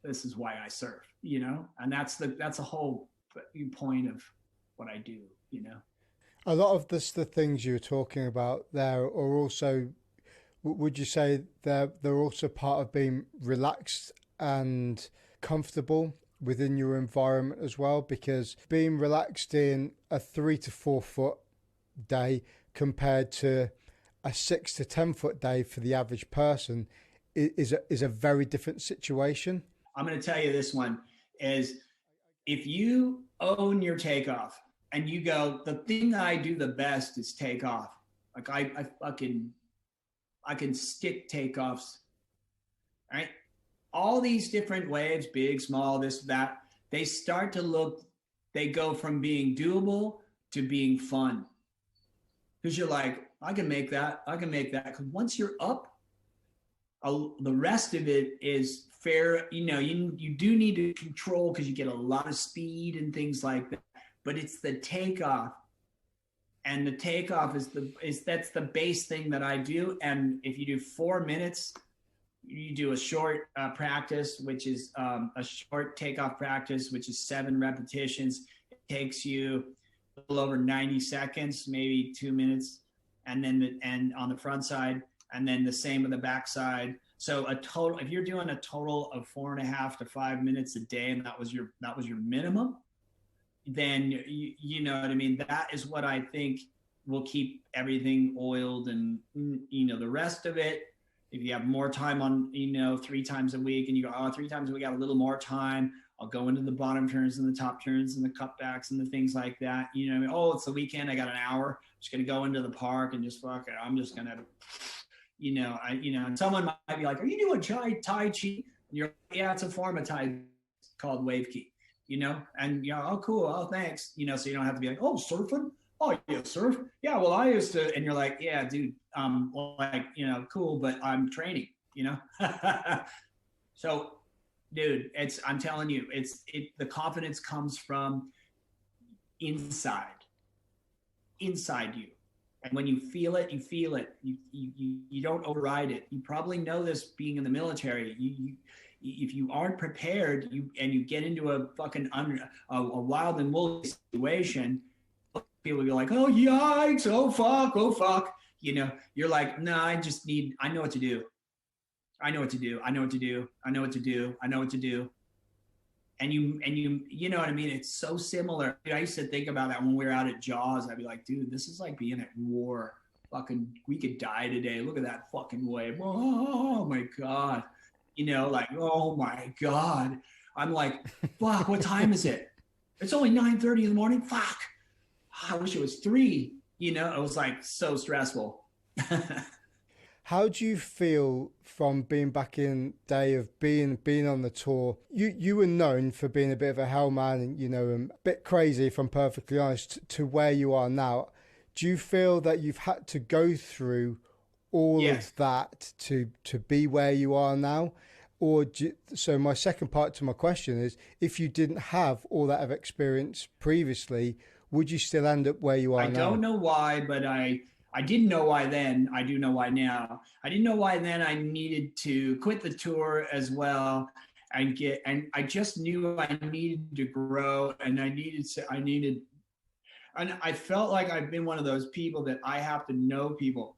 this is why I surf, you know, and that's the whole point of what I do, you know. A lot of the things you're talking about there are also, would you say they're also part of being relaxed and comfortable within your environment as well? Because being relaxed in a 3 to 4 foot day compared to a 6 to 10 foot day for the average person is a very different situation. I'm going to tell you this one is, if you own your takeoff and you go, the thing I do the best is take off. Like I can stick takeoffs, right? All these different waves, big, small, this, that, they start to look, they go from being doable to being fun. Because you're like, I can make that. Because once you're up, the rest of it is fair. You know, you do need to control because you get a lot of speed and things like that. But it's the takeoff, and the takeoff that's the base thing that I do. And if you do 4 minutes, you do a short practice, which is a short takeoff practice, which is 7 repetitions. It takes you a little over 90 seconds, maybe 2 minutes, and then and on the front side, and then the same on the back side. So if you're doing a total of 4.5 to 5 minutes a day, and that was your minimum, then you know what I mean? That is what I think will keep everything oiled. And, you know, the rest of it, if you have more time on, you know, 3 times a week, and you go, oh, 3 times a week, I got a little more time, I'll go into the bottom turns and the top turns and the cutbacks and the things like that. You know, I mean, oh, it's the weekend, I got an hour, I'm just going to go into the park and just fuck it. I'm just going to, you know, and someone might be like, are you doing Tai Chi? And you're like, yeah, it's a form of Tai called wave key, you know, and you know, oh, cool. Oh, thanks. You know, so you don't have to be like, oh, surfing. Oh, yeah, surf. Yeah, well, I used to, and you're like, yeah, dude, well, like, you know, cool, but I'm training, you know? So, dude, I'm telling you, the confidence comes from inside you. And when you feel it, you feel it. You don't override it. You probably know this being in the military. If you aren't prepared, and you get into a fucking a wild and woolly situation, people will be like, oh, yikes, oh, fuck. You know, you're like, no, I know what to do. I know what to do. And you know what I mean? It's so similar. I used to think about that when we were out at Jaws. I'd be like, dude, this is like being at war. Fucking, we could die today. Look at that fucking wave. Oh my God. You know, like, oh my God. I'm like, fuck, what time is it? It's only 9:30 in the morning. Fuck. I wish it was 3. You know, it was like so stressful. How do you feel from being back in day of being on the tour? You were known for being a bit of a hellman and, you know, a bit crazy, if I'm perfectly honest, to where you are now. Do you feel that you've had to go through all of that to be where you are now? Or so my second part to my question is, if you didn't have all that of experience previously, would you still end up where you are now? I don't know why, but I didn't know why then. I do know why now. I didn't know why then I needed to quit the tour as well and I just knew I needed to grow, and and I felt like I've been one of those people that I have to know people.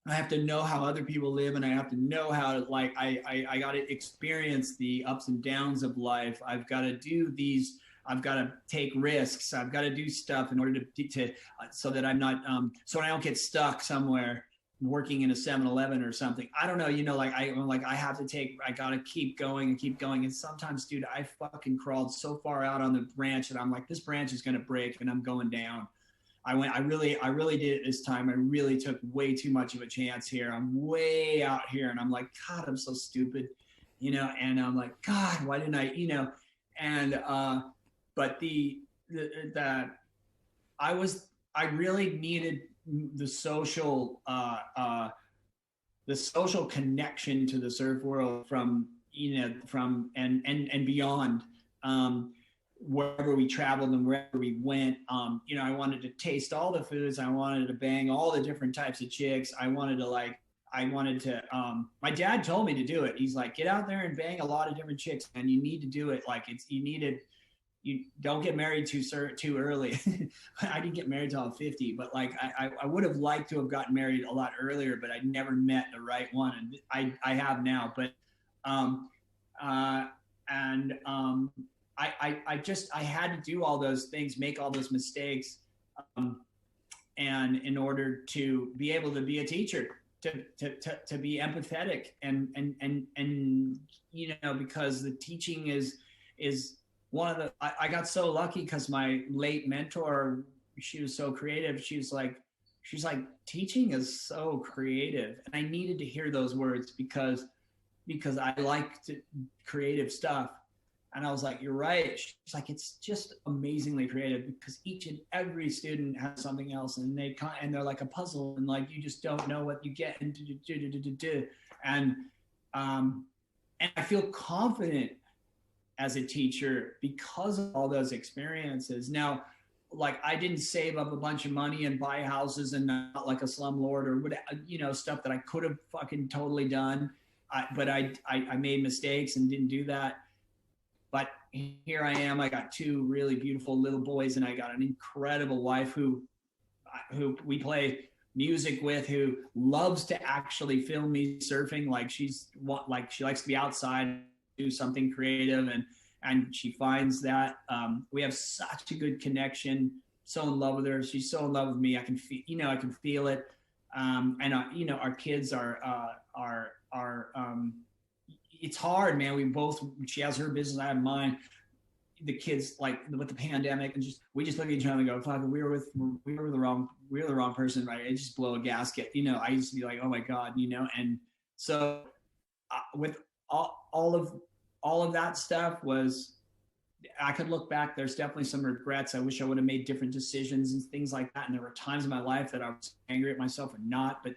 I have to know how other people live, and I have to know how, like, I got to experience the ups and downs of life. I've got to do these. I've got to take risks. I've got to do stuff in order to so that I'm not so I don't get stuck somewhere working in a 7-Eleven or something. I don't know. You know, I got to keep going and keep going. And sometimes, dude, I fucking crawled so far out on the branch that I'm like, this branch is gonna break and I'm going down. I really did it this time. I really took way too much of a chance here. I'm way out here, and I'm like, God, I'm so stupid, you know. And I'm like, God, why didn't I, you know? And but I really needed the social the social connection to the surf world from, and beyond, wherever we traveled and wherever we went. I wanted to taste all the foods. I wanted to bang all the different types of chicks. My dad told me to do it. He's like, get out there and bang a lot of different chicks, and you need to do it. Like you don't get married too early. I didn't get married till I was 50, but like I would have liked to have gotten married a lot earlier, but I never met the right one, and I have now. But I had to do all those things, make all those mistakes, and in order to be able to be a teacher, to be empathetic, and because the teaching is one of the, I got so lucky because my late mentor, she was so creative. She's like, teaching is so creative. And I needed to hear those words because I liked creative stuff. And I was like, you're right. She's like, it's just amazingly creative because each and every student has something else, and they're like a puzzle, and like, you just don't know what you get. And I feel confident as a teacher because of all those experiences. Now, like, I didn't save up a bunch of money and buy houses and not like a slumlord or whatever, stuff that I could have fucking totally done. But I made mistakes and didn't do that. But here I am. I got two really beautiful little boys, and I got an incredible wife who we play music with, who loves to actually film me surfing. Like, she likes to be outside, do something creative, and she finds that we have such a good connection. So in love with her. She's so in love with me. I can feel it. And our kids are it's hard, man. She has her business, I have mine. The kids, like, with the pandemic, and we just look at each other and go, fuck, we were the wrong person, right? It just blow a gasket. I used to be like, oh my God, and so with all of that stuff I could look back. There's definitely some regrets. I wish I would have made different decisions and things like that. And there were times in my life that I was angry at myself or not, but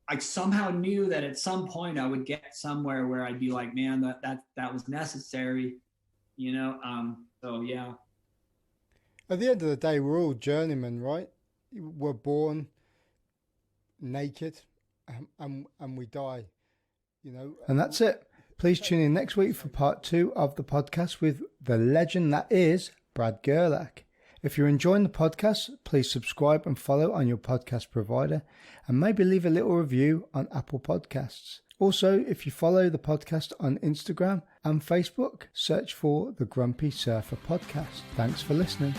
I somehow knew that at some point I would get somewhere where I'd be like, man, that was necessary, so yeah. At the end of the day, we're all journeymen, right? We're born naked, and we die, And that's it. Please tune in next week for part 2 of the podcast with the legend that is Brad Gerlach. If you're enjoying the podcast, please subscribe and follow on your podcast provider, and maybe leave a little review on Apple Podcasts. Also, if you follow the podcast on Instagram and Facebook, search for the Grumpy Surfer Podcast. Thanks for listening.